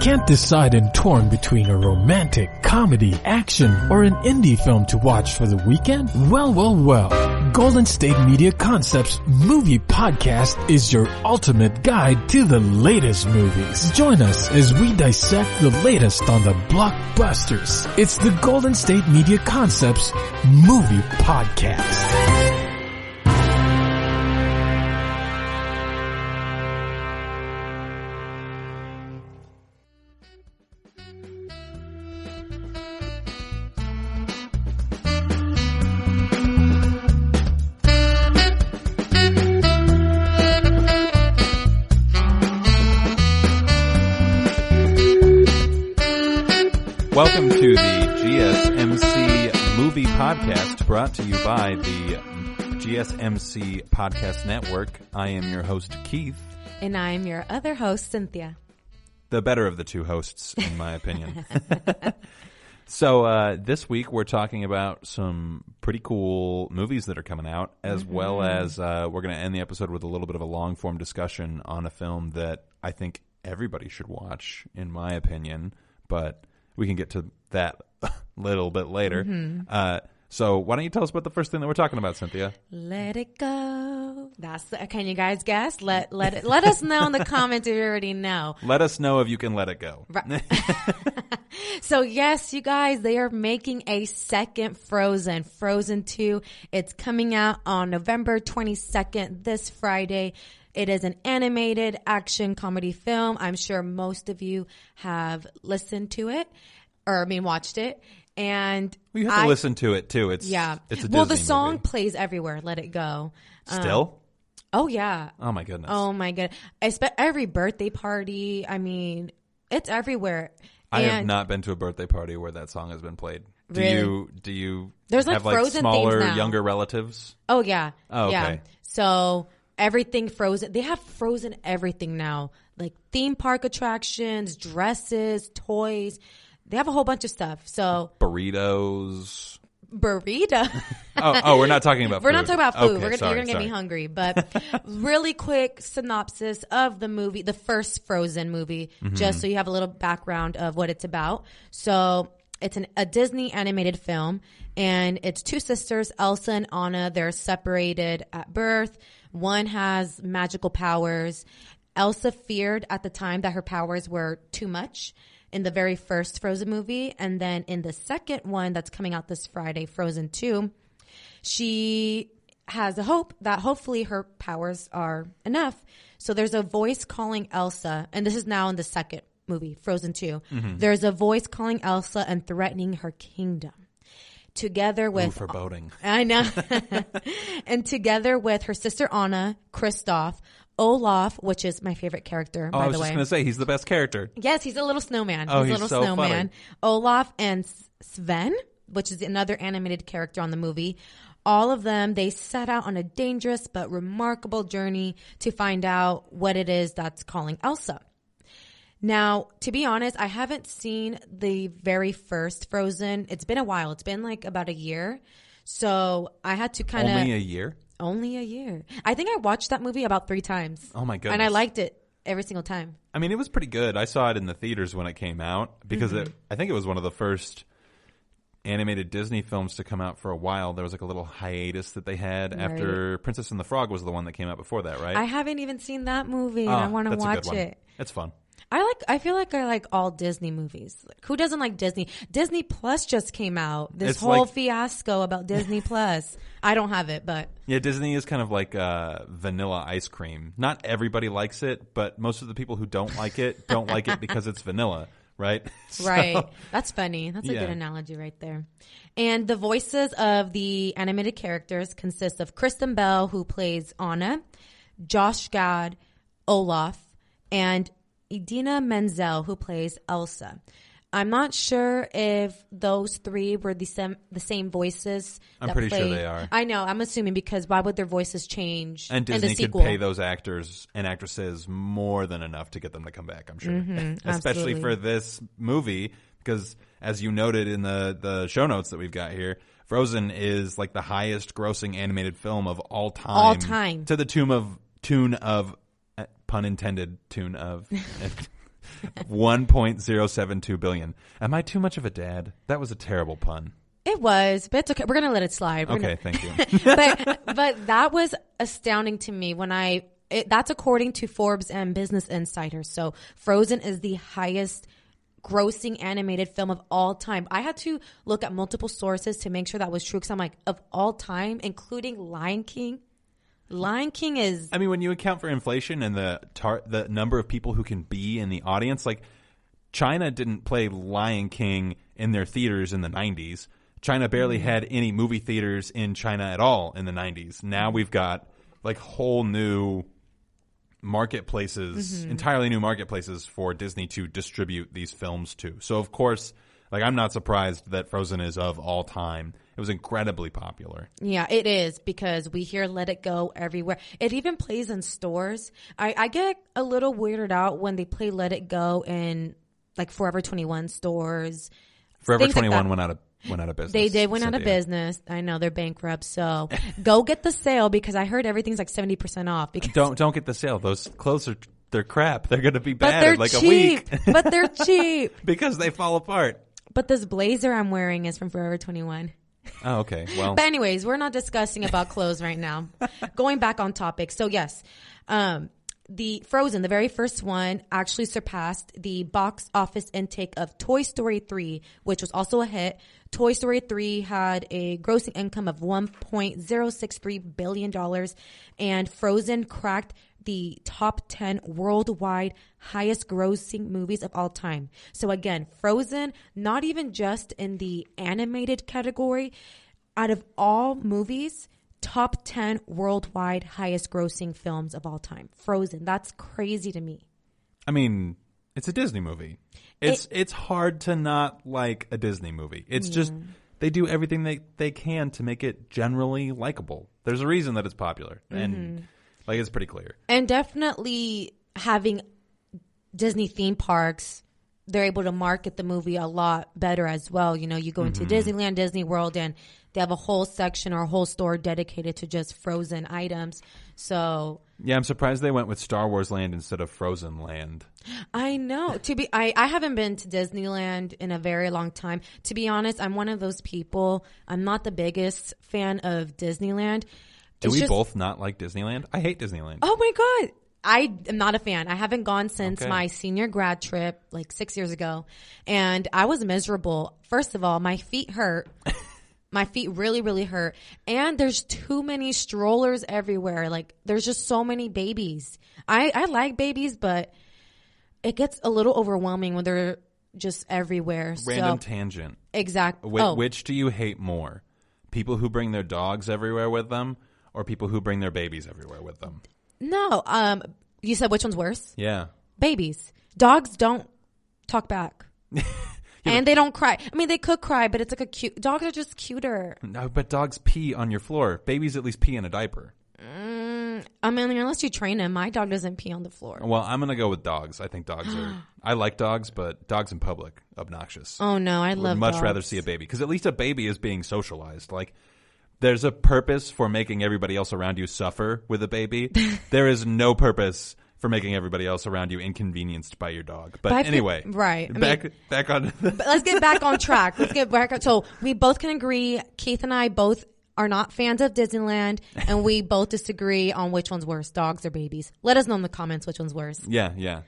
Can't decide and torn between a romantic, comedy, action, or an indie film to watch for the weekend? Well. Golden State Media Concepts Movie Podcast is your ultimate guide to the latest movies. Join us as we dissect the latest on the blockbusters. It's the Golden State Media Concepts Movie Podcast. Welcome to the GSMC Movie Podcast, brought to you by the GSMC Podcast Network. I am your host, Keith. And I'm your other host, Cynthia. The better of the two hosts, in my opinion. So this week we're talking about some pretty cool movies that are coming out, as well as we're going to end the episode with a little bit of a long-form discussion on a film that I think everybody should watch, in my opinion, but we can get to that a little bit later. So why don't you tell us about the first thing that we're talking about, Cynthia? Let it go. Can you guys guess? Let us know in the comments if you already know. Let us know if you can let it go. Right. So yes, you guys, they are making a second Frozen 2. It's coming out on November 22nd, this Friday. It is an animated action comedy film. I'm sure most of you have listened to it, watched it. And you have to listen to it too. It's a Disney the song movie. Plays everywhere. Let it go. Still? Oh yeah. Oh my goodness. Oh my god. Every birthday party. I mean, it's everywhere. I have not been to a birthday party where that song has been played. Really? Do you There's have Frozen smaller, themes now. younger relatives? Oh yeah. Oh, okay. Yeah. So everything Frozen. They have Frozen everything now. Like theme park attractions, dresses, toys. They have a whole bunch of stuff. So burrito. Oh, we're not talking about food. We're not talking about food. Okay, You're going to get me hungry. But really quick synopsis of the movie, the first Frozen movie, just so you have a little background of what it's about. So it's a Disney animated film, and it's two sisters, Elsa and Anna. They're separated at birth. One has magical powers. Elsa feared at the time that her powers were too much in the very first Frozen movie. And then in the second one that's coming out this Friday, Frozen 2, she has a hope that hopefully her powers are enough. So there's a voice calling Elsa, and this is now in the second movie, Frozen 2. There's a voice calling Elsa and threatening her kingdom. Together with foreboding. I know. And together with her sister Anna, Kristoff, Olaf, which is my favorite character, by the way. I was just going to say, he's the best character. Yes, he's a little snowman. Oh, he's a little so snowman. funny. Olaf and Sven, which is another animated character on the movie. All of them, they set out on a dangerous but remarkable journey to find out what it is that's calling Elsa. Now, to be honest, I haven't seen the very first Frozen. It's been a while. It's been like about a year. So I had to kind of... Only a year? Only a year. I think I watched that movie about 3 times. Oh my goodness. And I liked it every single time. I mean, it was pretty good. I saw it in the theaters when it came out because I think it was one of the first animated Disney films to come out for a while. There was like a little hiatus that they had after Princess and the Frog was the one that came out before that, right? I haven't even seen that movie, and I want to watch it. It's fun. I feel like I like all Disney movies. Like, who doesn't like Disney? Disney Plus just came out. This whole fiasco about Disney Plus. I don't have it, but yeah, Disney is kind of like vanilla ice cream. Not everybody likes it, but most of the people who don't like it because it's vanilla, right? Right. That's funny. That's a good analogy right there. And the voices of the animated characters consist of Kristen Bell, who plays Anna, Josh Gad, Olaf, and Idina Menzel, who plays Elsa. I'm not sure if those three were the same voices. I'm pretty sure they are. I know. I'm assuming, because why would their voices change and in the Disney sequel? could pay those actors and actresses more than enough to get them to come back, I'm sure. Especially for this movie, because as you noted in the show notes that we've got here, Frozen is like the highest grossing animated film of all time. All time. To the tune of pun intended, tune of $1.072 billion. Am I too much of a dad? That was a terrible pun. It was, but it's okay. We're gonna let it slide. Thank you. but that was astounding to me when that's according to Forbes and Business Insider. So Frozen is the highest grossing animated film of all time. I had to look at multiple sources to make sure that was true, because I'm like, of all time, including Lion King. Lion King is... I mean, when you account for inflation and the number of people who can be in the audience, like China didn't play Lion King in their theaters in the 90s. China barely had any movie theaters in China at all in the 90s. Now we've got like whole new marketplaces, entirely new marketplaces for Disney to distribute these films to. So, of course, like I'm not surprised that Frozen is of all time. It was incredibly popular. Yeah, it is, because we hear Let It Go everywhere. It even plays in stores. I get a little weirded out when they play Let It Go in like Forever 21 stores. Forever 21 went out of business. They did went out of business. I know they're bankrupt. So go get the sale, because I heard everything's like 70% off. Because don't get the sale. Those clothes they're crap. They're going to be bad they're in like cheap. a week. But they're cheap. Because they fall apart. But this blazer I'm wearing is from Forever 21. Oh, okay. Well, but anyways, we're not discussing about clothes right now. Going back on topic. So yes, the Frozen, the very first one, actually surpassed the box office intake of Toy Story 3, which was also a hit. Toy Story 3 had a grossing income of $1.063 billion, and Frozen cracked the top 10 worldwide highest grossing movies of all time. So again, Frozen, not even just in the animated category, out of all movies, top 10 worldwide highest grossing films of all time. Frozen. That's crazy to me. I mean, it's a Disney movie. It's hard to not like a Disney movie. It's just they do everything they can to make it generally likable. There's a reason that it's popular. And like it's pretty clear. And definitely having Disney theme parks, they're able to market the movie a lot better as well. You know, you go into Disneyland, Disney World, and they have a whole section or a whole store dedicated to just Frozen items. So yeah, I'm surprised they went with Star Wars Land instead of Frozen Land. I know. I haven't been to Disneyland in a very long time. To be honest, I'm one of those people. I'm not the biggest fan of Disneyland. Do we both not like Disneyland? I hate Disneyland. Oh my God. I am not a fan. I haven't gone since my senior grad trip like 6 years ago. And I was miserable. First of all, my feet hurt. My feet really, really hurt. And there's too many strollers everywhere. Like there's just so many babies. I like babies, but it gets a little overwhelming when they're just everywhere. Random tangent. Exactly. Which do you hate more? People who bring their dogs everywhere with them, or people who bring their babies everywhere with them? No. You said which one's worse? Yeah. Babies. Dogs don't talk back. And they don't cry. I mean, they could cry, but it's like a cute... Dogs are just cuter. No, but dogs pee on your floor. Babies at least pee in a diaper. I mean, unless you train him. My dog doesn't pee on the floor. Well, I'm going to go with dogs. I think dogs are... I like dogs, but dogs in public, obnoxious. Oh, no. I love much dogs. rather see a baby. Because at least a baby is being socialized. Like... There's a purpose for making everybody else around you suffer with a baby. There is no purpose for making everybody else around you inconvenienced by your dog. But anyway, right. Back on. But let's get back on track. So we both can agree. Keith and I both are not fans of Disneyland, and we both disagree on which one's worse, dogs or babies. Let us know in the comments which one's worse. Yeah.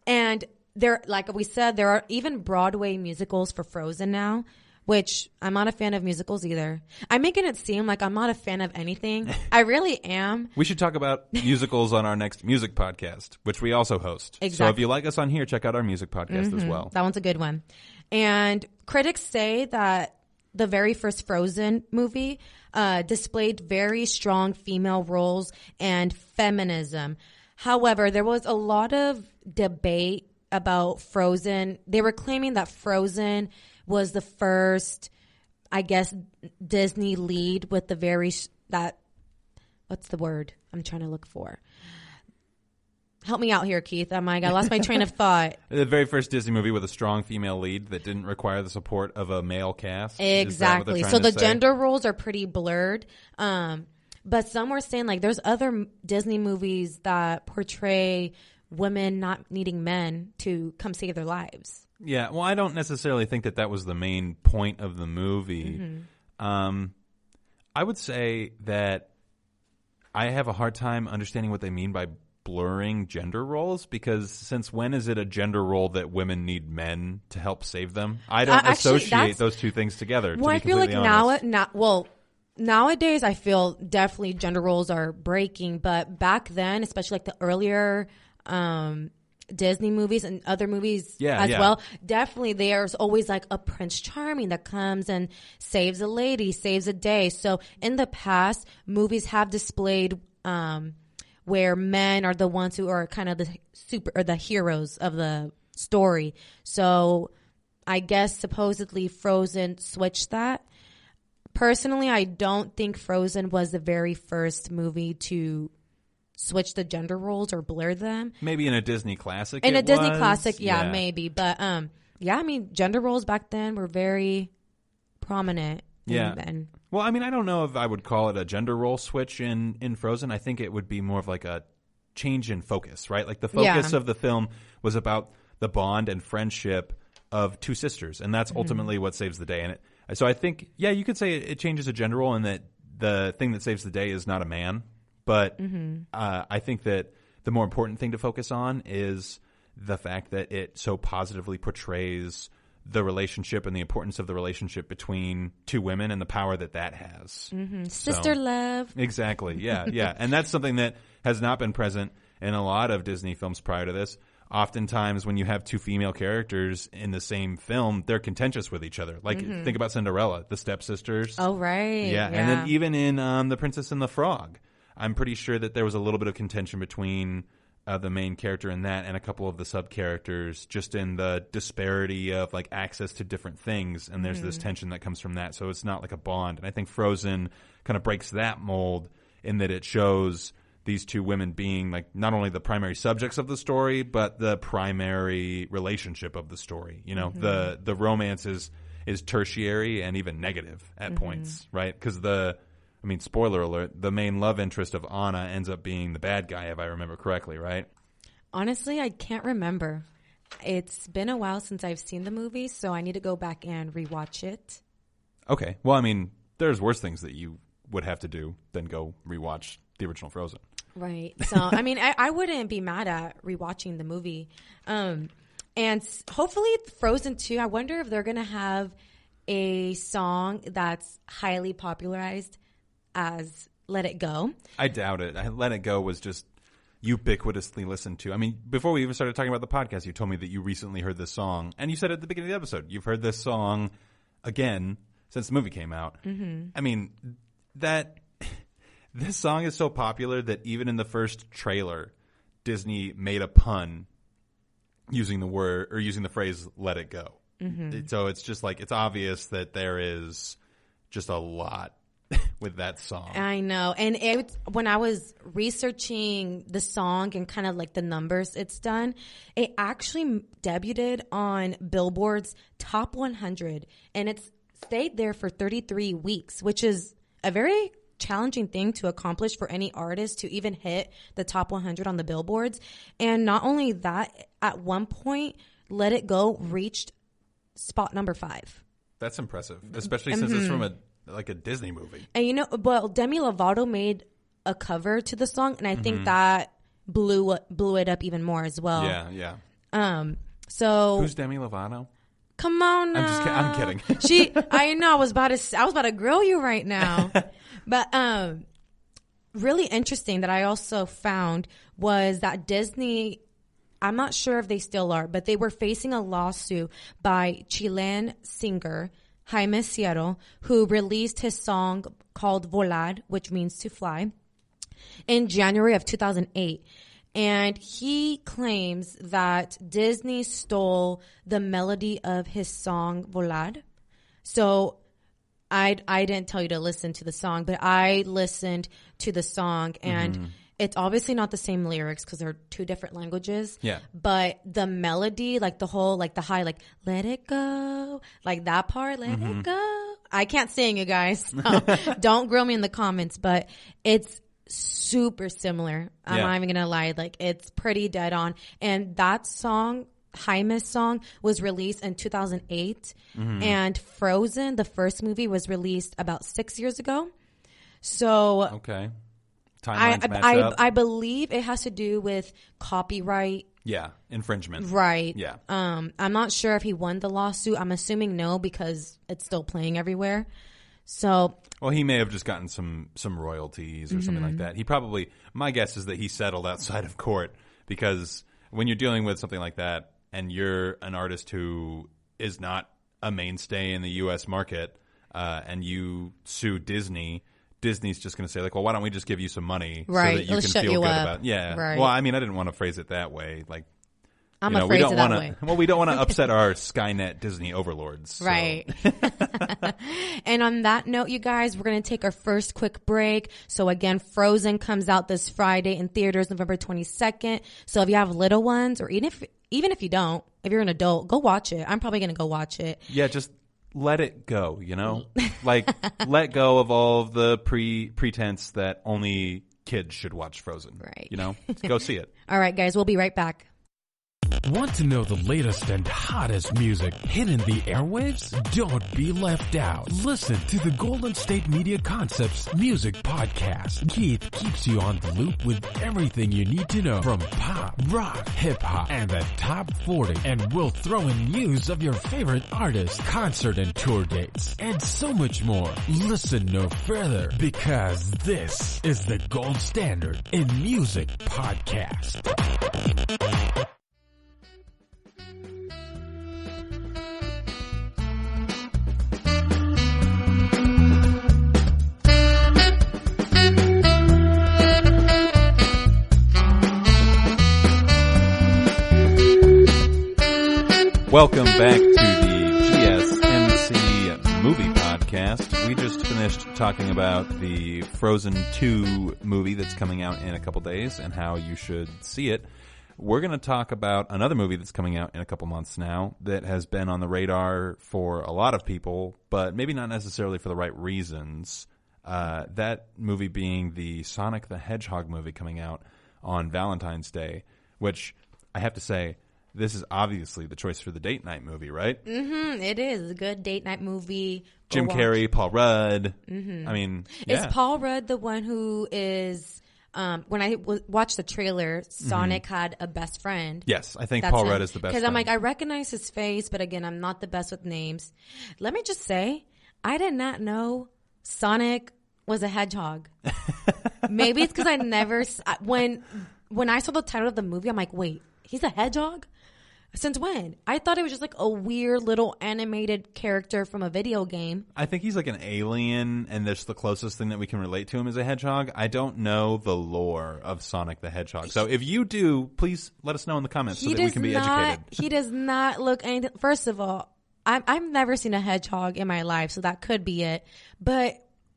And there, like we said, there are even Broadway musicals for Frozen now, which I'm not a fan of musicals either. I'm making it seem like I'm not a fan of anything. I really am. We should talk about musicals on our next music podcast, which we also host. Exactly. So if you like us on here, check out our music podcast as well. That one's a good one. And critics say that the very first Frozen movie displayed very strong female roles and feminism. However, there was a lot of debate about Frozen. They were claiming that Frozen was the first, I guess, Disney lead with the what's the word I'm trying to look for? Help me out here, Keith. I lost my train of thought. The very first Disney movie with a strong female lead that didn't require the support of a male cast. Exactly. So the gender roles are pretty blurred. But some were saying like there's other Disney movies that portray women not needing men to come save their lives. Yeah, well, I don't necessarily think that was the main point of the movie. I would say that I have a hard time understanding what they mean by blurring gender roles, because since when is it a gender role that women need men to help save them? I don't associate those two things together. Well, I feel like nowadays I feel definitely gender roles are breaking, but back then, especially like the earlier Disney movies and other movies well, definitely there's always like a Prince Charming that comes and saves a lady, saves a day. So in the past, movies have displayed where men are the ones who are kind of the heroes of the story. So I guess supposedly Frozen switched that. Personally, I don't think Frozen was the very first movie to switch the gender roles or blur them. Maybe in a Disney classic. Disney classic, maybe. But I mean, gender roles back then were very prominent. Then. Well, I mean, I don't know if I would call it a gender role switch in Frozen. I think it would be more of like a change in focus, right? Like the focus of the film was about the bond and friendship of two sisters, and that's ultimately what saves the day. And so I think, you could say it changes a gender role, and that the thing that saves the day is not a man. But I think that the more important thing to focus on is the fact that it so positively portrays the relationship and the importance of the relationship between two women and the power that has. Sister love. Exactly. Yeah. And that's something that has not been present in a lot of Disney films prior to this. Oftentimes when you have two female characters in the same film, they're contentious with each other. Like think about Cinderella, the stepsisters. Oh, right. Yeah. And then even in The Princess and the Frog, I'm pretty sure that there was a little bit of contention between the main character in that and a couple of the sub-characters, just in the disparity of like access to different things, and there's this tension that comes from that, so it's not like a bond. And I think Frozen kind of breaks that mold in that it shows these two women being like not only the primary subjects of the story, but the primary relationship of the story. You know, the romance is tertiary and even negative at points, right? Because spoiler alert, the main love interest of Anna ends up being the bad guy, if I remember correctly, right? Honestly, I can't remember. It's been a while since I've seen the movie, so I need to go back and rewatch it. Okay. Well, I mean, there's worse things that you would have to do than go rewatch the original Frozen. Right. So, I mean, I wouldn't be mad at rewatching the movie. And hopefully Frozen 2, I wonder if they're going to have a song that's highly popularized as Let It Go. I doubt it. Let It Go was just ubiquitously listened to. I mean, before we even started talking about the podcast, you told me that you recently heard this song, and you said at the beginning of the episode, you've heard this song again since the movie came out. I mean, this song is so popular that even in the first trailer, Disney made a pun using the phrase "Let It Go." So it's just like, it's obvious that there is just a lot with that song. I know. And when I was researching the song and kind of like the numbers it's done, it actually debuted on Billboard's Top 100, and it's stayed there for 33 weeks, which is a very challenging thing to accomplish for any artist to even hit the top 100 on the Billboards. And not only that, at one point, Let It Go reached spot number 5. That's impressive, especially since it's from a Disney movie. And Demi Lovato made a cover to the song, and I think that blew it up even more as well. Yeah. So who's Demi Lovato? Come on now. I'm kidding. I know, I was about to grill you right now. But really interesting that I also found was that Disney, I'm not sure if they still are, but they were facing a lawsuit by Chilean singer Jaime Sierra, who released his song called Volar, which means to fly, in January of 2008. And he claims that Disney stole the melody of his song Volar. So I didn't tell you to listen to the song, but I listened to the song, and it's obviously not the same lyrics because they're two different languages. Yeah. But the melody, like the whole, like the high, like let it go, like that part, let it go. I can't sing, you guys. So don't grill me in the comments, but it's super similar. I'm not even gonna lie, like it's pretty dead on. And that song, Jaime's song, was released in 2008, and Frozen, the first movie, was released about 6 years ago. So okay, timelines match up. I believe it has to do with copyright. Yeah, infringement. Right. Yeah. I'm not sure if he won the lawsuit. I'm assuming no, because it's still playing everywhere. So, well, he may have just gotten some royalties or something like that. He probably, my guess is that he settled outside of court, because when you're dealing with something like that and you're an artist who is not a mainstay in the U.S. market, and you sue Disney, Disney's just going to say, like, well, why don't we just give you some money so that you can feel good about it? Yeah. Right. Well, I mean, I didn't want to phrase it that way. Like, I'm gonna phrase it that way. Well, we don't want to upset our Skynet Disney overlords. So. Right. And on that note, you guys, we're going to take our first quick break. So again, Frozen comes out this Friday in theaters, November 22nd. So if you have little ones, or even if you don't, if you're an adult, go watch it. I'm probably going to go watch it. Yeah, just let it go, you know? Like, let go of all of the pretense that only kids should watch Frozen. Right. You know? Go see it. All right, guys, we'll be right back. Want to know the latest and hottest music hitting the airwaves? Don't be left out. Listen to the Golden State Media Concepts Music Podcast. Keith keeps you on the loop with everything you need to know from pop, rock, hip-hop, and the top 40. And we'll throw in news of your favorite artists, concert and tour dates, and so much more. Listen no further, because this is the gold standard in music podcast. Welcome back to the GSMC movie podcast. We just finished talking about the Frozen 2 movie that's coming out in a couple days and how you should see it. We're going to talk about another movie that's coming out in a couple months now that has been on the radar for a lot of people, but maybe not necessarily for the right reasons. That movie being the Sonic the Hedgehog movie coming out on Valentine's Day, which I have to say, this is obviously the choice for the date night movie, right? Mm-hmm. It is a good date night movie. Jim Carrey, Paul Rudd. Mm-hmm. I mean, yeah. Is Paul Rudd the one who is? When I watched the trailer, Sonic had a best friend. Yes, I think Paul Rudd is the best. Because I'm like, I recognize his face, but again, I'm not the best with names. Let me just say, I did not know Sonic was a hedgehog. Maybe it's because I never when I saw the title of the movie, I'm like, wait, he's a hedgehog? Since when? I thought it was just like a weird little animated character from a video game. I think he's like an alien, and that's the closest thing that we can relate to him as a hedgehog. I don't know the lore of Sonic the Hedgehog. So if you do, please let us know in the comments so that we can be educated. He does not look anything. First of all, I've never seen a hedgehog in my life, so that could be it. But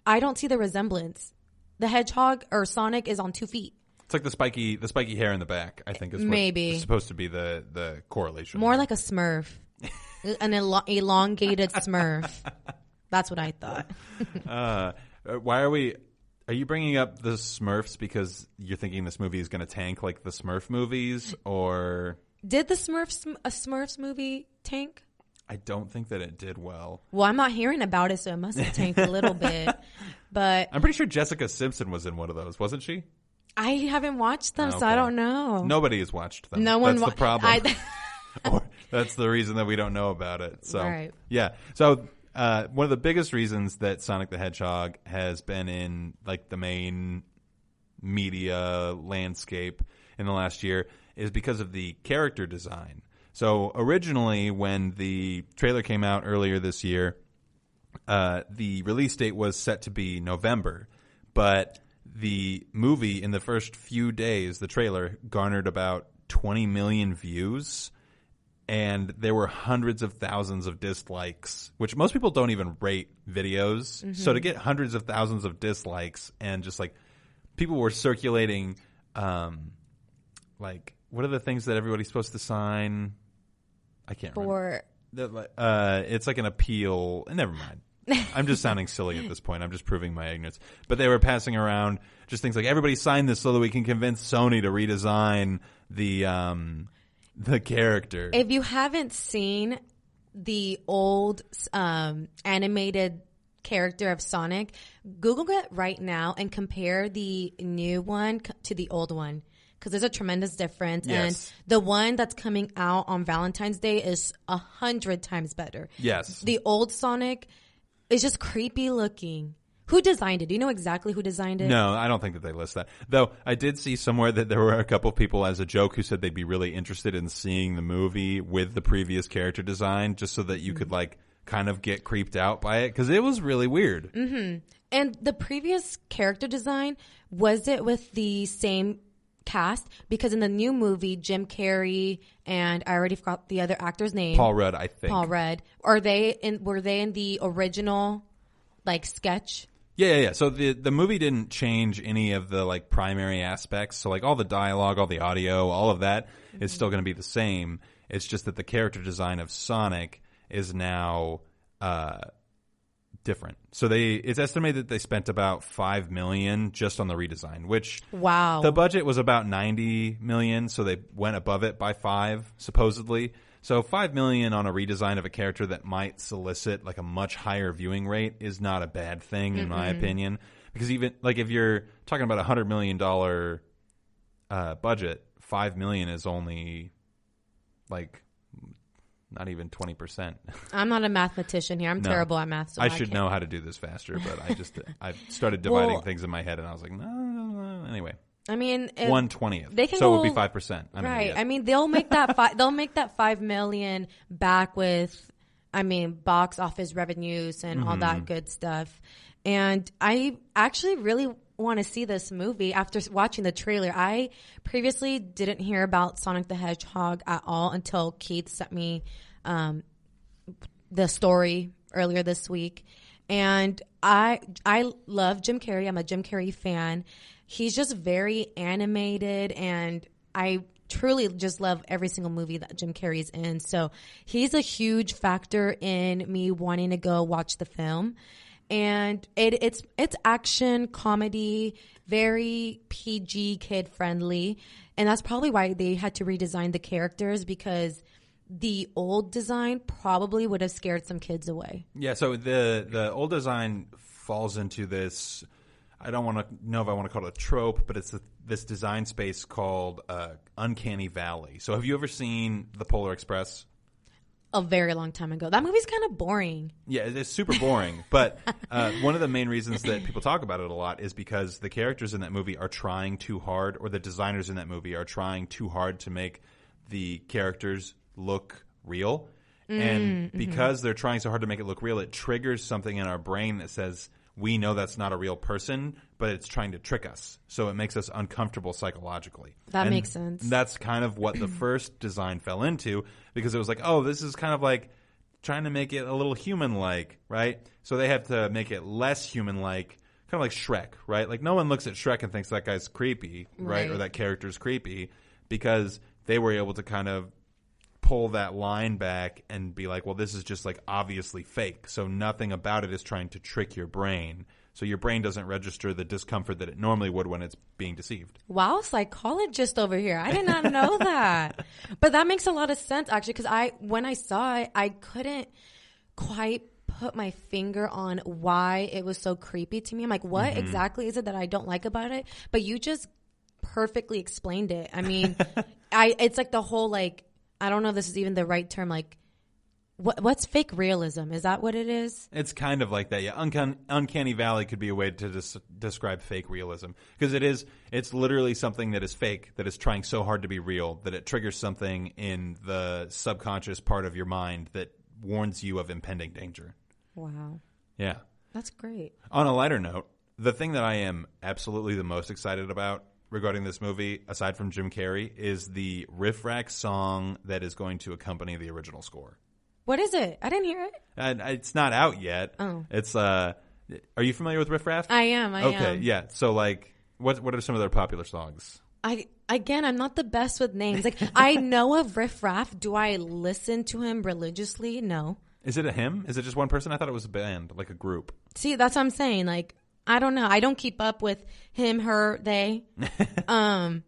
I don't see the resemblance. The hedgehog or Sonic is on 2 feet. It's like the spiky hair in the back, I think, is maybe supposed to be the correlation. More like a Smurf, an elongated Smurf. That's what I thought. Why are you bringing up the Smurfs because you're thinking this movie is going to tank like the Smurf movies, or did the Smurfs movie tank? I don't think that it did well. Well, I'm not hearing about it, so it must have tanked a little bit. But I'm pretty sure Jessica Simpson was in one of those, wasn't she? I haven't watched them, so I don't know. Nobody has watched them. No one. That's the problem. Or that's the reason that we don't know about it. So right. Yeah. So one of the biggest reasons that Sonic the Hedgehog has been in like the main media landscape in the last year is because of the character design. So originally, when the trailer came out earlier this year, the release date was set to be November, but the movie in the first few days, the trailer garnered about 20 million views, and there were hundreds of thousands of dislikes, which most people don't even rate videos. Mm-hmm. So to get hundreds of thousands of dislikes and just like people were circulating, like what are the things that everybody's supposed to sign? I can't remember. It's like an appeal. Never mind. I'm just sounding silly at this point. I'm just proving my ignorance. But they were passing around just things like, everybody sign this so that we can convince Sony to redesign the character. If you haven't seen the old animated character of Sonic, Google it right now and compare the new one to the old one, because there's a tremendous difference. Yes. And the one that's coming out on Valentine's Day is 100 times better. Yes. The old Sonic is just creepy looking. Who designed it? Do you know exactly who designed it? No, I don't think that they list that. Though I did see somewhere that there were a couple people as a joke who said they'd be really interested in seeing the movie with the previous character design, just so that you could like kind of get creeped out by it, because it was really weird. Mm-hmm. And the previous character design, was it with the same cast? Because in the new movie, Jim Carrey and I already forgot the other actor's name. Paul Rudd, I think. Paul Rudd. Were they in the original like sketch? Yeah. So the movie didn't change any of the like primary aspects. So like all the dialogue, all the audio, all of that is still going to be the same. It's just that the character design of Sonic is now different. So it's estimated that they spent about $5 million just on the redesign, which wow. The budget was about $90 million, so they went above it by $5 million, supposedly. So $5 million on a redesign of a character that might solicit like a much higher viewing rate is not a bad thing, in my opinion. Because even like if you're talking about $100 million budget, $5 million is only like not even 20%. I'm not a mathematician here. I'm terrible at math. So I should know how to do this faster, but I started dividing things in my head, and I was like, no. Anyway. I mean, 1/20th. So it would be 5%. Right. I mean, they'll make that $5 million back with, box office revenues and all that good stuff. And I actually really want to see this movie after watching the trailer. I previously didn't hear about Sonic the Hedgehog at all until Keith sent me the story earlier this week. And I love Jim Carrey. I'm a Jim Carrey fan. He's just very animated, and I truly just love every single movie that Jim Carrey's in. So he's a huge factor in me wanting to go watch the film. And it's action, comedy, very PG, kid friendly. And that's probably why they had to redesign the characters, because the old design probably would have scared some kids away. Yeah, so the old design falls into this, I don't want to know if I want to call it a trope, but it's this design space called Uncanny Valley. So have you ever seen The Polar Express? A very long time ago. That movie's kind of boring. Yeah, it's super boring. But one of the main reasons that people talk about it a lot is because the characters in that movie are trying too hard, or the designers in that movie are trying too hard to make the characters look real. And because they're trying so hard to make it look real, it triggers something in our brain that says, we know that's not a real person, but it's trying to trick us. So it makes us uncomfortable psychologically. That makes sense. That's kind of what the first design fell into, because it was like, oh, this is kind of like trying to make it a little human-like, right? So they have to make it less human-like, kind of like Shrek, right? Like no one looks at Shrek and thinks that guy's creepy, right? Or that character's creepy, because they were able to kind of pull that line back and be like, well, this is just like obviously fake. So nothing about it is trying to trick your brain. So your brain doesn't register the discomfort that it normally would when it's being deceived. Wow, psychologist over here. I did not know that. But that makes a lot of sense, actually, because when I saw it, I couldn't quite put my finger on why it was so creepy to me. I'm like, what exactly is it that I don't like about it? But you just perfectly explained it. I mean, it's like the whole, like, I don't know if this is even the right term, like, what's fake realism? Is that what it is? It's kind of like that, yeah. Uncanny Valley could be a way to describe fake realism, because it's literally something that is fake, that is trying so hard to be real, that it triggers something in the subconscious part of your mind that warns you of impending danger. Wow. Yeah. That's great. On a lighter note, the thing that I am absolutely the most excited about regarding this movie, aside from Jim Carrey, is the Riff Raff song that is going to accompany the original score. What is it? I didn't hear it. It's not out yet. Oh. It's are you familiar with Riff Raff? I am. Okay, yeah. So like, what are some of their popular songs? I'm not the best with names. Like, I know of Riff Raff. Do I listen to him religiously? No. Is it a him? Is it just one person? I thought it was a band, like a group. See, that's what I'm saying. Like, I don't know. I don't keep up with him, her, they. To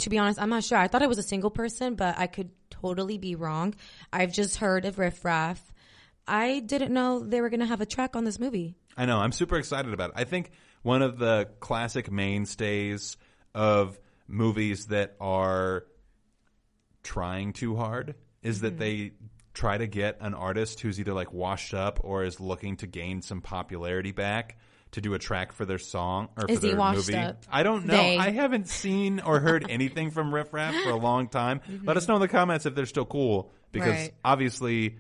be honest, I'm not sure. I thought it was a single person, but I could totally be wrong. I've just heard of Riff Raff. I didn't know they were going to have a track on this movie. I know. I'm super excited about it. I think one of the classic mainstays of movies that are trying too hard is that they try to get an artist who's either like washed up or is looking to gain some popularity back to do a track for their song or is for their movie. Up? I don't know. I haven't seen or heard anything from Riff Raff for a long time. Let us know in the comments if they're still cool, because obviously,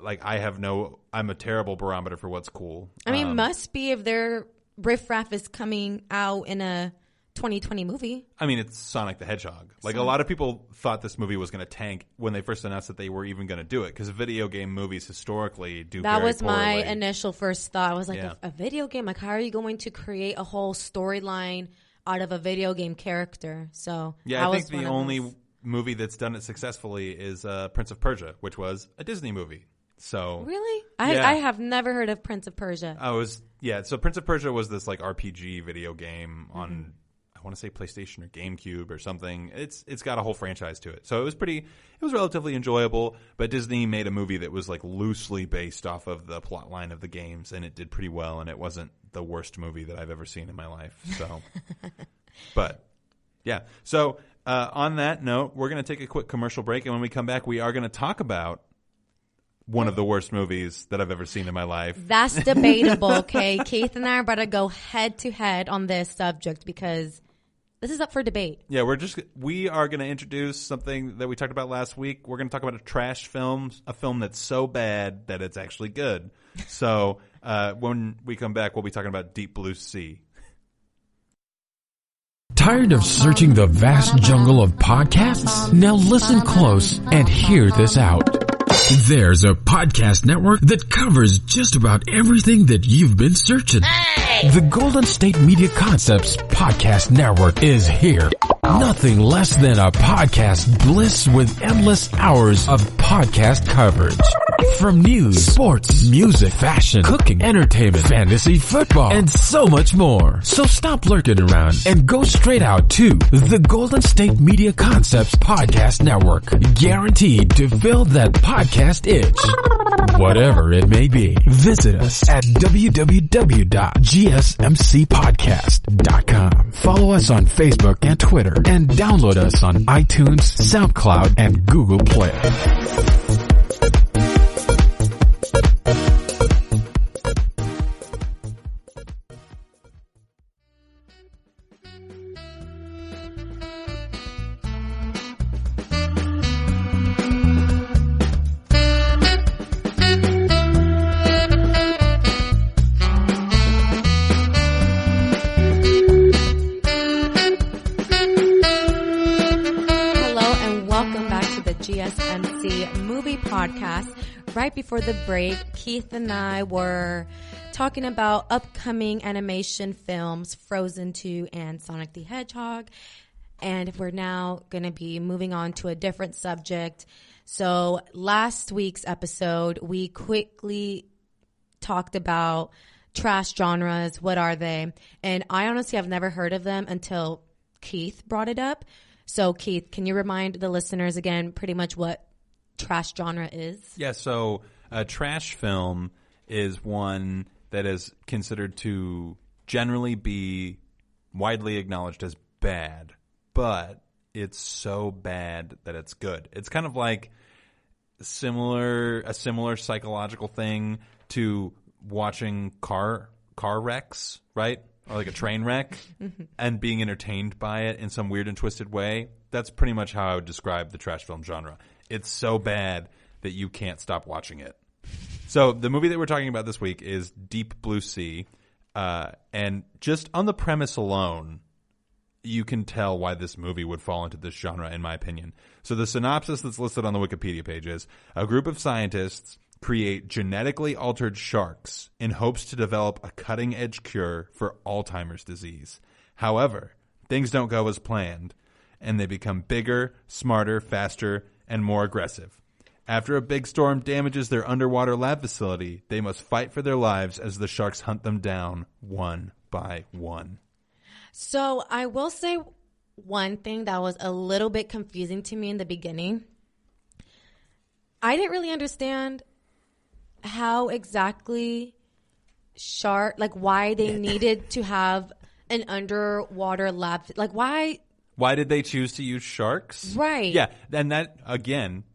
like, I'm a terrible barometer for what's cool. I mean, must be if their Riff Raff is coming out in a 2020 movie. I mean, it's Sonic the Hedgehog. Like, a lot of people thought this movie was going to tank when they first announced that they were even going to do it, because video game movies historically do that very was poorly. My initial first thought. I was like, a video game? Like, how are you going to create a whole storyline out of a video game character? So yeah, I think the only movie that's done it successfully is Prince of Persia, which was a Disney movie. So really, I have never heard of Prince of Persia. So Prince of Persia was this like RPG video game on I want to say PlayStation or GameCube or something. It's got a whole franchise to it. So it was relatively enjoyable, but Disney made a movie that was like loosely based off of the plot line of the games, and it did pretty well, and it wasn't the worst movie that I've ever seen in my life. So but yeah. So on that note, we're going to take a quick commercial break, and when we come back, we are going to talk about one of the worst movies that I've ever seen in my life. That's debatable, okay? Keith and I are about to go head to head on this subject because this is up for debate. Yeah, we are going to introduce something that we talked about last week. We're going to talk about a trash film, a film that's so bad that it's actually good. So when we come back, we'll be talking about Deep Blue Sea. Tired of searching the vast jungle of podcasts? Now listen close and hear this out. There's a podcast network that covers just about everything that you've been searching. Hey! The Golden State Media Concepts Podcast Network is here. Nothing less than a podcast bliss with endless hours of podcast coverage. From news, sports, music, fashion, cooking, entertainment, fantasy, football, and so much more. So stop lurking around and go straight out to the Golden State Media Concepts Podcast Network. Guaranteed to fill that podcast itch. Whatever it may be. Visit us at www.gsmcpodcast.com. Follow us on Facebook and Twitter, and download us on iTunes, SoundCloud, and Google Play. GSMC movie podcast. Right before the break, Keith and I were talking about upcoming animation films, Frozen 2 and Sonic the Hedgehog. And we're now going to be moving on to a different subject. So last week's episode, we quickly talked about trash genres. What are they? And I honestly have never heard of them until Keith brought it up. So, Keith, can you remind the listeners again pretty much what trash genre is? Yeah, so a trash film is one that is considered to generally be widely acknowledged as bad, but it's so bad that it's good. It's kind of like a similar psychological thing to watching car wrecks, right? Or like a train wreck, and being entertained by it in some weird and twisted way. That's pretty much how I would describe the trash film genre. It's so bad that you can't stop watching it. So the movie that we're talking about this week is Deep Blue Sea. And just on the premise alone, you can tell why this movie would fall into this genre, in my opinion. So the synopsis that's listed on the Wikipedia page is, a group of scientists create genetically altered sharks in hopes to develop a cutting-edge cure for Alzheimer's disease. However, things don't go as planned, and they become bigger, smarter, faster, and more aggressive. After a big storm damages their underwater lab facility, they must fight for their lives as the sharks hunt them down one by one. So I will say one thing that was a little bit confusing to me in the beginning. I didn't really understand how exactly why they needed to have an underwater lab. Like, why? Why did they choose to use sharks? Right. Yeah, and that, again,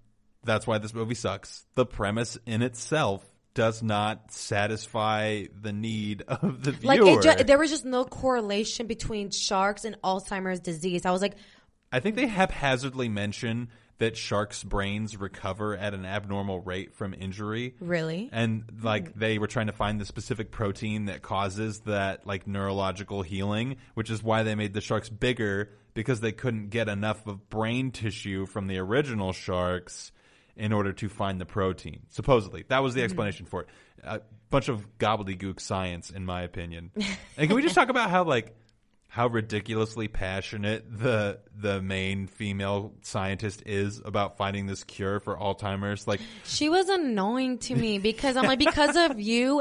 that's why this movie sucks. The premise in itself does not satisfy the need of the viewer. There was just no correlation between sharks and Alzheimer's disease. I was like... I think they haphazardly mention that sharks' brains recover at an abnormal rate from injury. Really? And, they were trying to find the specific protein that causes that, neurological healing, which is why they made the sharks bigger, because they couldn't get enough of brain tissue from the original sharks in order to find the protein. Supposedly. That was the explanation for it. A bunch of gobbledygook science, in my opinion. And can we just talk about how ridiculously passionate the main female scientist is about finding this cure for Alzheimer's? She was annoying to me because I'm like, because of you,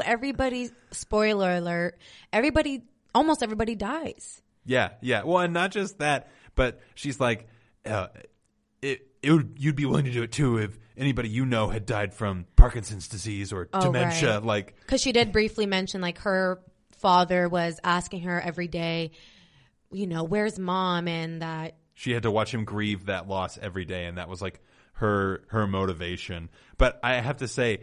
spoiler alert, almost everybody dies. Yeah. Well, and not just that, but she's like, you'd be willing to do it too if anybody you know had died from Parkinson's disease or dementia. Right. Because she did briefly mention her father was asking her every day, where's mom, and that she had to watch him grieve that loss every day, and that was her motivation. But I have to say,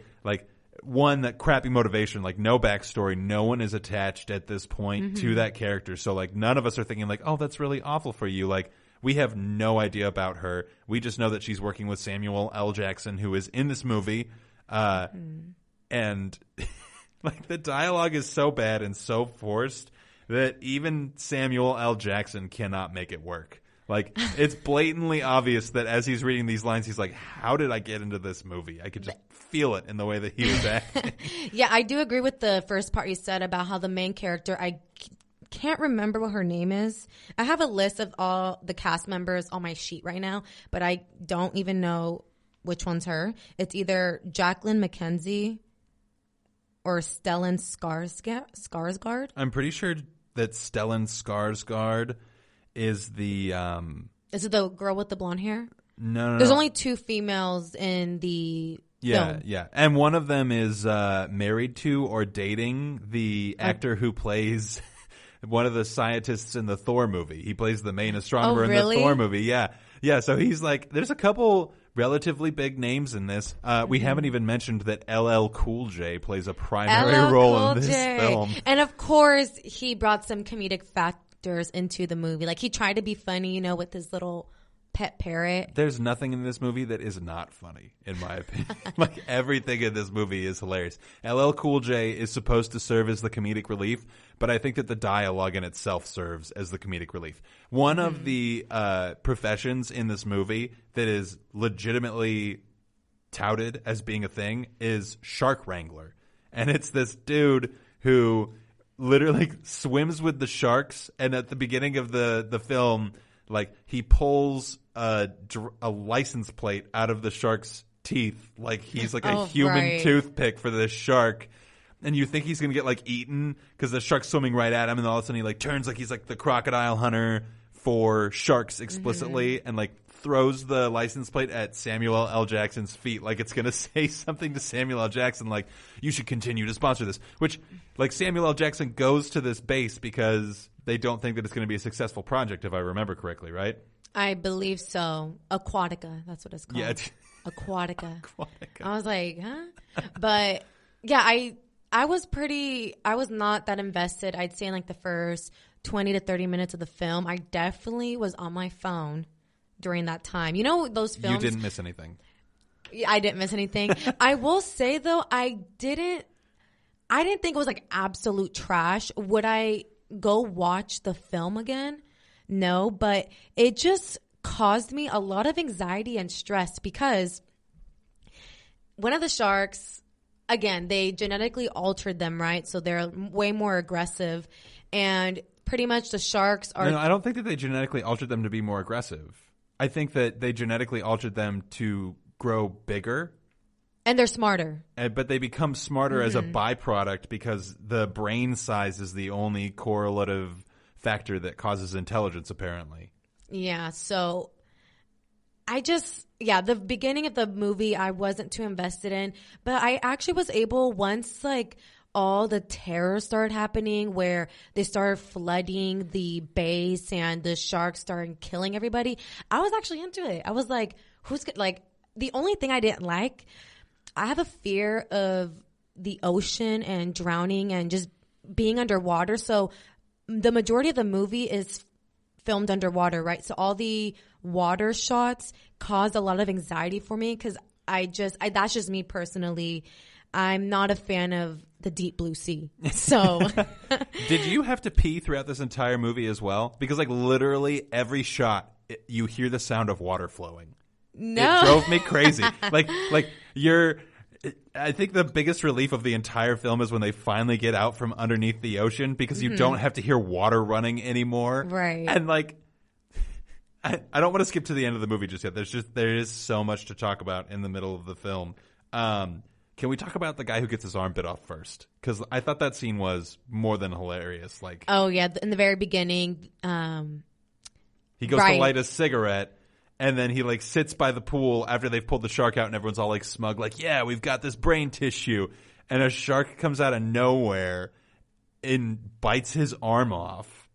one, that crappy motivation, no backstory, no one is attached at this point to that character. So none of us are thinking oh, that's really awful for you. We have no idea about her. We just know that she's working with Samuel L. Jackson, who is in this movie. And the dialogue is so bad and so forced that even Samuel L. Jackson cannot make it work. It's blatantly obvious that as he's reading these lines, he's like, how did I get into this movie? I could just feel it in the way that he was acting. Yeah, I do agree with the first part you said about how the main character, I can't remember what her name is. I have a list of all the cast members on my sheet right now, but I don't even know which one's her. It's either Jacqueline McKenzie or Stellan Skarsgård. I'm pretty sure that Stellan Skarsgård is the... Is it the girl with the blonde hair? No. There's only two females in the film. Yeah. And one of them is married to or dating the actor who plays... one of the scientists in the Thor movie. He plays the main astronomer in the Thor movie. Yeah. So he's there's a couple relatively big names in this. We haven't even mentioned that LL Cool J plays a primary role in this film. And of course, he brought some comedic factors into the movie. He tried to be funny, with his little pet parrot. There's nothing in this movie that is not funny, in my opinion. Everything in this movie is hilarious. LL Cool J is supposed to serve as the comedic relief, but I think that the dialogue in itself serves as the comedic relief. One of the professions in this movie that is legitimately touted as being a thing is shark wrangler. And it's this dude who literally swims with the sharks, and at the beginning of the film, he pulls a license plate out of the shark's teeth, he's a human toothpick for this shark. And you think he's going to get eaten because the shark's swimming right at him, and all of a sudden he turns he's the crocodile hunter for sharks explicitly, and throws the license plate at Samuel L. Jackson's feet it's going to say something to Samuel L. Jackson you should continue to sponsor this, which Samuel L. Jackson goes to this base because they don't think that it's going to be a successful project, if I remember correctly, right? I believe so. Aquatica, that's what it's called. Yeah. Aquatica. I was like, huh? But yeah, I was not that invested. I'd say in the first 20 to 30 minutes of the film. I definitely was on my phone during that time. Those films. You didn't miss anything. I didn't miss anything. I will say though, I didn't think it was absolute trash. Would I go watch the film again? No, but it just caused me a lot of anxiety and stress because one of the sharks, again, they genetically altered them, right? So they're way more aggressive, and pretty much the sharks are... No, I don't think that they genetically altered them to be more aggressive. I think that they genetically altered them to grow bigger And they're smarter. But they become smarter as a byproduct because the brain size is the only correlative factor that causes intelligence, apparently. Yeah, so the beginning of the movie I wasn't too invested in, but I actually was able once like all the terror started happening where they started flooding the base and the sharks started killing everybody. I was actually into it. I was like, the only thing I didn't like, I have a fear of the ocean and drowning and just being underwater. So the majority of the movie is filmed underwater, right? So all the water shots caused a lot of anxiety for me because that's just me personally. I'm not a fan of the deep blue sea. So did you have to pee throughout this entire movie as well? Because like literally every shot you hear the sound of water flowing. No. It drove me crazy. I think the biggest relief of the entire film is when they finally get out from underneath the ocean because you don't have to hear water running anymore. Right. And like, I don't want to skip to the end of the movie just yet. There is so much to talk about in the middle of the film. Can we talk about the guy who gets his arm bit off first? Because I thought that scene was more than hilarious. Like, oh yeah, in the very beginning, he goes to light a cigarette, and then he like sits by the pool after they've pulled the shark out, and everyone's all like smug, like, "Yeah, we've got this brain tissue," and a shark comes out of nowhere and bites his arm off,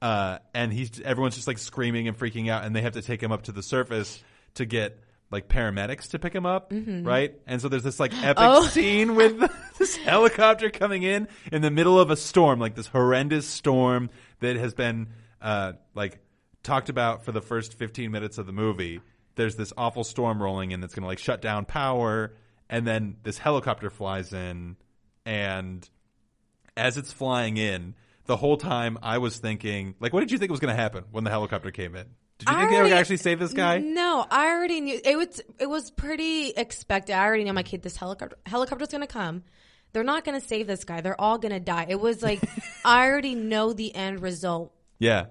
and everyone's just like screaming and freaking out, and they have to take him up to the surface to get like paramedics to pick him up, right? And so there's this like epic scene with this helicopter coming in the middle of a storm, like this horrendous storm that has been like talked about for the first 15 minutes of the movie. There's this awful storm rolling in that's going to like shut down power, and then this helicopter flies in, and as it's flying in, the whole time I was thinking, like, what did you think was going to happen when the helicopter came in? Did you think they would actually save this guy? No, I already knew. It was pretty expected. I already know my kid, this helicopter's going to come. They're not going to save this guy. They're all going to die. It was like, I already know the end result. Yeah.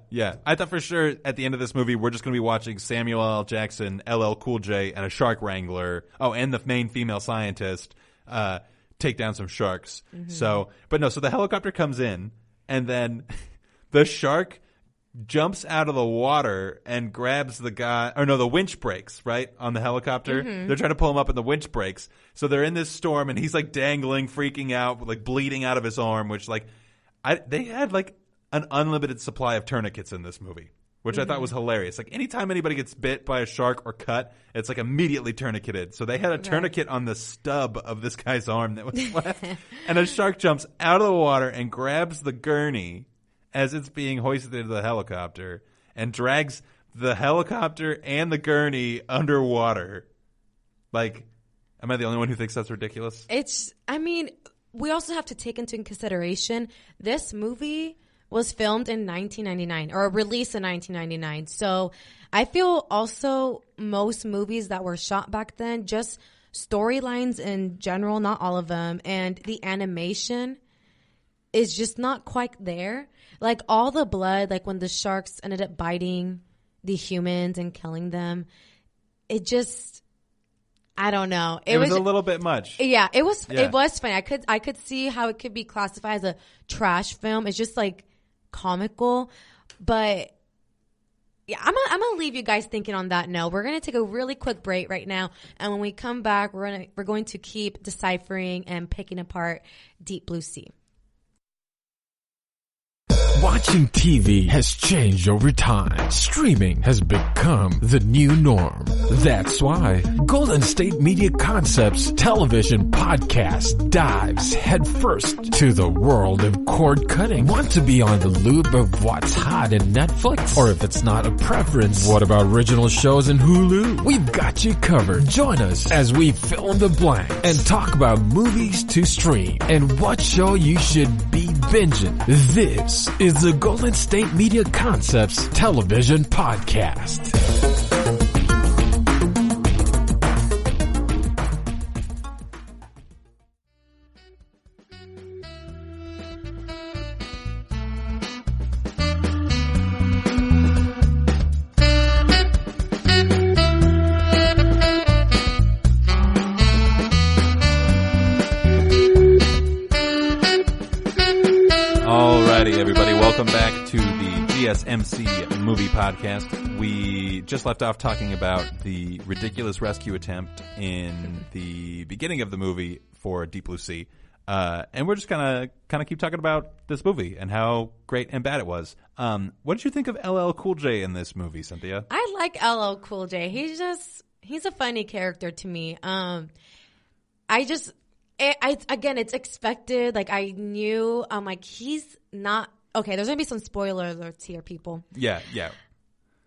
I thought for sure at the end of this movie, we're just going to be watching Samuel L. Jackson, LL Cool J, and a shark wrangler. Oh, and the main female scientist take down some sharks. So the helicopter comes in, and then the shark jumps out of the water and grabs the guy. Or no, the winch breaks, right, on the helicopter. They're trying to pull him up and the winch breaks. So they're in this storm, and he's like dangling, freaking out, like bleeding out of his arm, which like they had like an unlimited supply of tourniquets in this movie, which I thought was hilarious. Like anytime anybody gets bit by a shark or cut, it's like immediately tourniqueted. So they had a tourniquet on the stub of this guy's arm that was left. And a shark jumps out of the water and grabs the gurney as it's being hoisted into the helicopter and drags the helicopter and the gurney underwater. Like, am I the only one who thinks that's ridiculous? We also have to take into consideration this movie was filmed in 1999 or released in 1999. So I feel also most movies that were shot back then, just storylines in general, not all of them, and the animation is just not quite there. Like all the blood, like when the sharks ended up biting the humans and killing them, it just, I don't know. It was a little bit much. Yeah, it was. Yeah. It was funny. I could see how it could be classified as a trash film. It's just like comical, but yeah, I'm gonna leave you guys thinking on that note. We're gonna take a really quick break right now, and when we come back, we're going to keep deciphering and picking apart Deep Blue Sea. Watching TV has changed over time. Streaming has become the new norm. That's why Golden State Media Concepts television podcast dives headfirst to the world of cord cutting. Want to be on the loop of what's hot in Netflix? Or if it's not a preference, what about original shows in Hulu? We've got you covered. Join us as we fill in the blanks and talk about movies to stream and what show you should be binging. This is the Golden State Media Concepts television podcast. Welcome back to the GSMC movie podcast. We just left off talking about the ridiculous rescue attempt in the beginning of the movie for Deep Blue Sea. And we're just gonna keep talking about this movie and how great and bad it was. What did you think of LL Cool J in this movie, Cynthia? I like LL Cool J. He's a funny character to me. Again, it's expected. Like, I knew, I'm like, he's not, okay, there's going to be some spoiler alerts here, people. Yeah.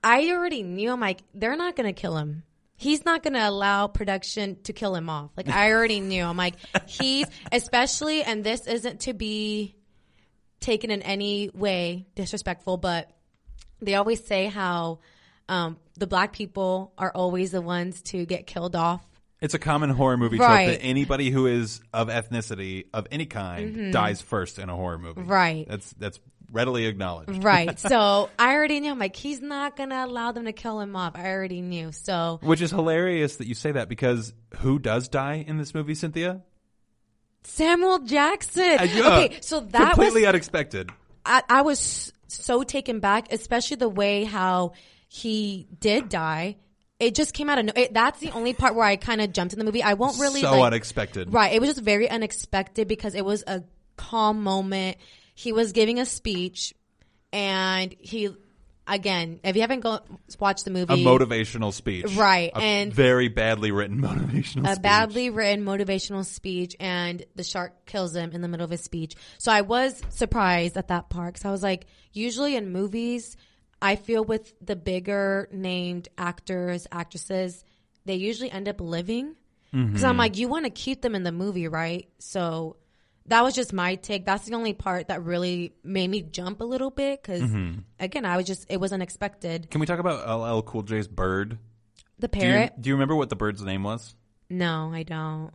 I already knew, I'm like, they're not going to kill him. He's not going to allow production to kill him off. Like, I already knew. I'm like, especially, and this isn't to be taken in any way disrespectful, but they always say how the black people are always the ones to get killed off. It's a common horror movie trope that anybody who is of ethnicity of any kind dies first in a horror movie. Right. That's readily acknowledged. Right. So I already knew. I'm like, he's not going to allow them to kill him off. I already knew. So, which is hilarious that you say that, because who does die in this movie, Cynthia? Samuel Jackson. Okay, so that completely was unexpected. I was so taken back, especially the way how he did die. It just came out of that's the only part where I kind of jumped in the movie. I won't really unexpected. Right. It was just very unexpected because it was a calm moment. He was giving a speech, and he, again, if you haven't watched the movie, a motivational speech, right, and very badly written motivational speech. Badly written motivational speech, and the shark kills him in the middle of his speech. So I was surprised at that part, because I was like, usually in movies, I feel with the bigger named actors, actresses, they usually end up living. Because I'm like, you want to keep them in the movie, right? So that was just my take. That's the only part that really made me jump a little bit, because, again, it was unexpected. Can we talk about LL Cool J's bird? The parrot? Do you remember what the bird's name was? No, I don't.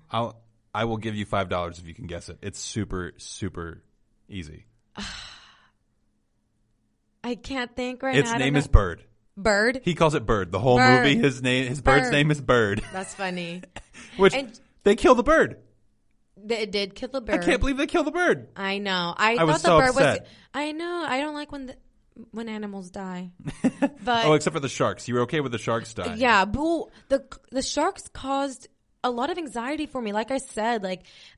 I will give you $5 if you can guess it. It's super, super easy. I can't think right now. Its name is Bird. Bird? He calls it Bird. The whole movie, his bird's name is Bird. That's funny. They kill the bird. They did kill the bird. I can't believe they killed the bird. I know. I thought was the so bird upset. was. I know. I don't like when animals die. But except for the sharks. You were okay with the sharks dying? Yeah, but the sharks caused a lot of anxiety for me. Like I said,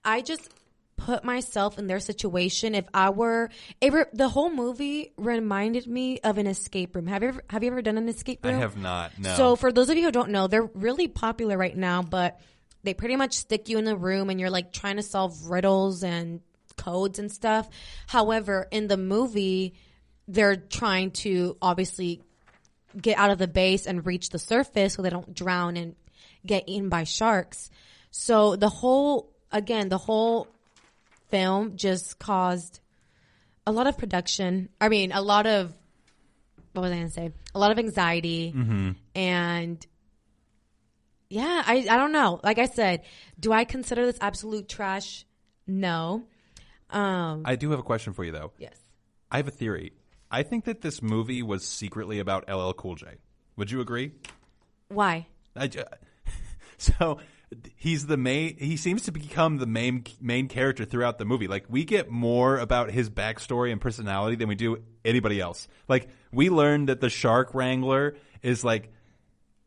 I just put myself in their situation. If I were, the whole movie reminded me of an escape room. Have you ever done an escape room? I have not. No. So for those of you who don't know, they're really popular right now, but they pretty much stick you in the room and you're trying to solve riddles and codes and stuff. However, in the movie, they're trying to obviously get out of the base and reach the surface so they don't drown and get eaten by sharks. So the whole film just caused a lot of production. I mean, a lot of, what was I going to say? A lot of anxiety. And yeah, I don't know. Like I said, do I consider this absolute trash? No. I do have a question for you, though. Yes. I have a theory. I think that this movie was secretly about LL Cool J. Would you agree? Why? So he seems to become the main character throughout the movie. We get more about his backstory and personality than we do anybody else. We learned that the shark wrangler is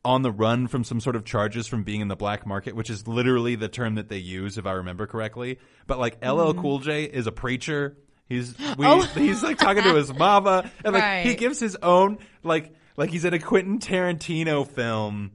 on the run from some sort of charges from being in the black market, which is literally the term that they use, if I remember correctly. But LL Cool J is a preacher. He's talking to his mama, and he gives his own he's in a Quentin Tarantino film,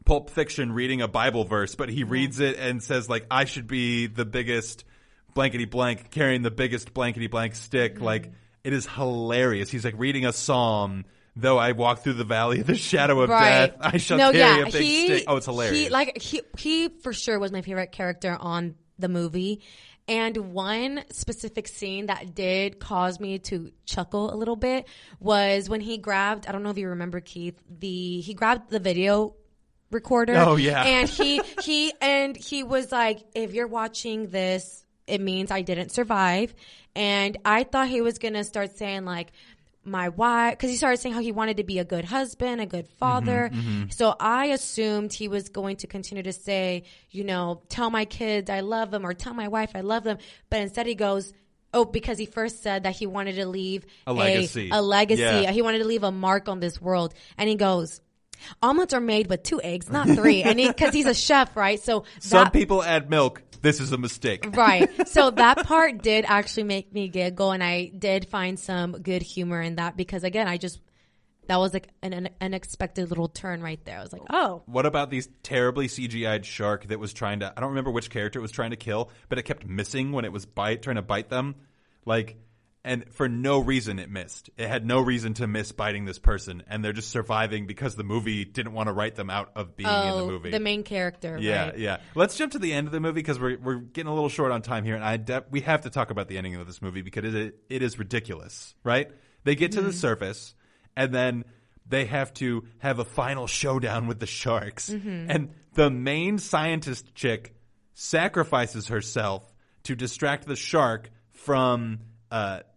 Pulp Fiction, reading a Bible verse, but he reads it and says I should be the biggest blankety blank, carrying the biggest blankety blank stick. It is hilarious. He's reading a psalm. Though I walk through the valley of the shadow of death, I shall carry a big stick. Oh, it's hilarious. He for sure was my favorite character on the movie. And one specific scene that did cause me to chuckle a little bit was when he grabbed, I don't know if you remember, Keith, he grabbed the video recorder. Oh, yeah. And he was like, if you're watching this, it means I didn't survive. And I thought he was going to start saying my wife, because he started saying how he wanted to be a good husband, a good father. So I assumed he was going to continue to say, tell my kids I love them, or tell my wife I love them. But instead he goes, Oh, because he first said that he wanted to leave a legacy. Yeah. He wanted to leave a mark on this world. And he goes, omelets are made with 2 eggs, not 3. And because he's a chef, right? So some people add milk. This is a mistake. Right. So that part did actually make me giggle, and I did find some good humor in that because, again, that was like an unexpected little turn right there. I was like, oh. What about these terribly CGI'd shark that was trying to, I don't remember which character it was trying to kill, but it kept missing when it was trying to bite them. And for no reason it missed. It had no reason to miss biting this person, and they're just surviving because the movie didn't want to write them out of being in the movie. The main character. Yeah, right? Yeah. Let's jump to the end of the movie because we're getting a little short on time here, and we have to talk about the ending of this movie because it is ridiculous, right? They get to the surface, and then they have to have a final showdown with the sharks, and the main scientist chick sacrifices herself to distract the shark from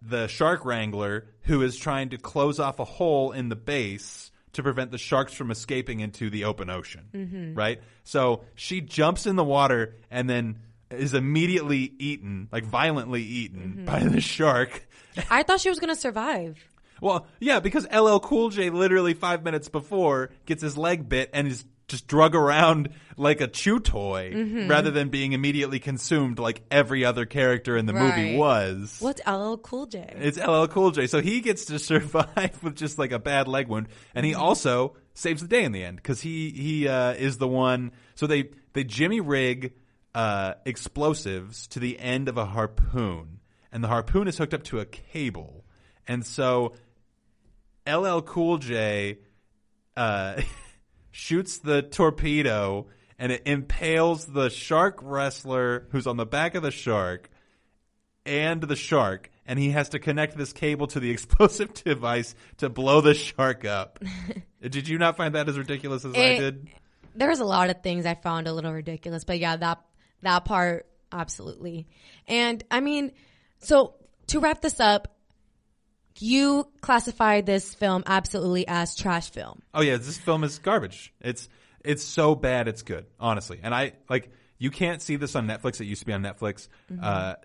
the shark wrangler who is trying to close off a hole in the base to prevent the sharks from escaping into the open ocean, right? So she jumps in the water and then is immediately eaten, like violently eaten by the shark. I thought she was going to survive. Well, yeah, because LL Cool J literally 5 minutes before gets his leg bit and is just drug around like a chew toy rather than being immediately consumed like every other character in the movie was. What's LL Cool J? It's LL Cool J. So he gets to survive with just like a bad leg wound. And he also saves the day in the end because he is the one. So they jimmy rig explosives to the end of a harpoon. And the harpoon is hooked up to a cable. And so LL Cool J shoots the torpedo, and it impales the shark wrestler who's on the back of the shark and the shark, and he has to connect this cable to the explosive device to blow the shark up. Did you not find that as ridiculous as I did? There's a lot of things I found a little ridiculous, but yeah, that part, absolutely. And I mean, so to wrap this up, you classified this film absolutely as trash film. Oh yeah, this film is garbage. It's so bad it's good, honestly. And you can't see this on Netflix. It used to be on Netflix.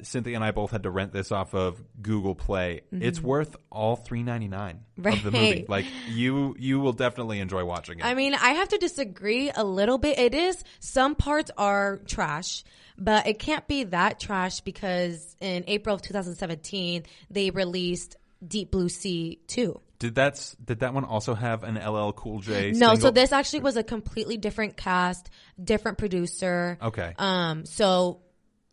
Cynthia and I both had to rent this off of Google Play. It's worth all $3.99 of the movie. Like you will definitely enjoy watching it. I mean, I have to disagree a little bit. It is, some parts are trash, but it can't be that trash because in April of 2017 they released Deep Blue Sea 2. Did that one also have an LL Cool J No, single? so this actually was a completely different cast, different producer. Okay. So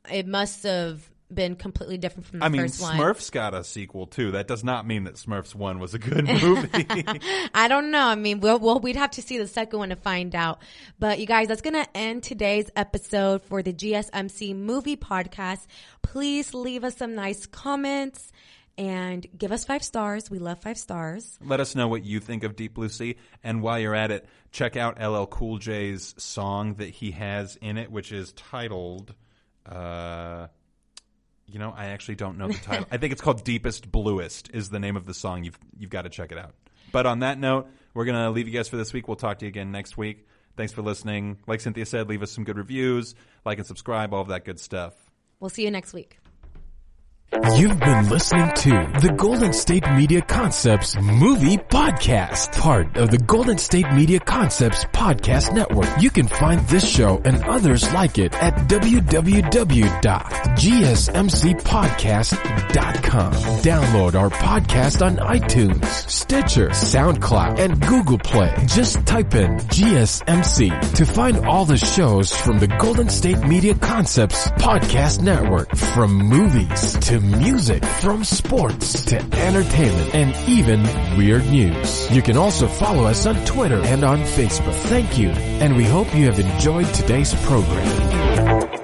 it must have been completely different from the first one. Smurfs got a sequel too. That does not mean that Smurfs 1 was a good movie. I don't know. I mean, we'd have to see the second one to find out. But you guys, that's going to end today's episode for the GSMC Movie Podcast. Please leave us some nice comments and give us 5 stars. We love 5 stars. Let us know what you think of Deep Blue Sea. And while you're at it, check out LL Cool J's song that he has in it, which is titled, I actually don't know the title. I think it's called Deepest Bluest is the name of the song. You've got to check it out. But on that note, we're going to leave you guys for this week. We'll talk to you again next week. Thanks for listening. Like Cynthia said, leave us some good reviews, like and subscribe, all of that good stuff. We'll see you next week. You've been listening to the Golden State Media Concepts Movie Podcast, part of the Golden State Media Concepts Podcast Network. You can find this show and others like it at www.gsmcpodcast.com. Download our podcast on iTunes, Stitcher, SoundCloud, and Google Play. Just type in GSMC to find all the shows from the Golden State Media Concepts Podcast Network, from movies to music, from sports to entertainment, and even weird news. You can also follow us on Twitter and on Facebook. Thank you, and we hope you have enjoyed today's program.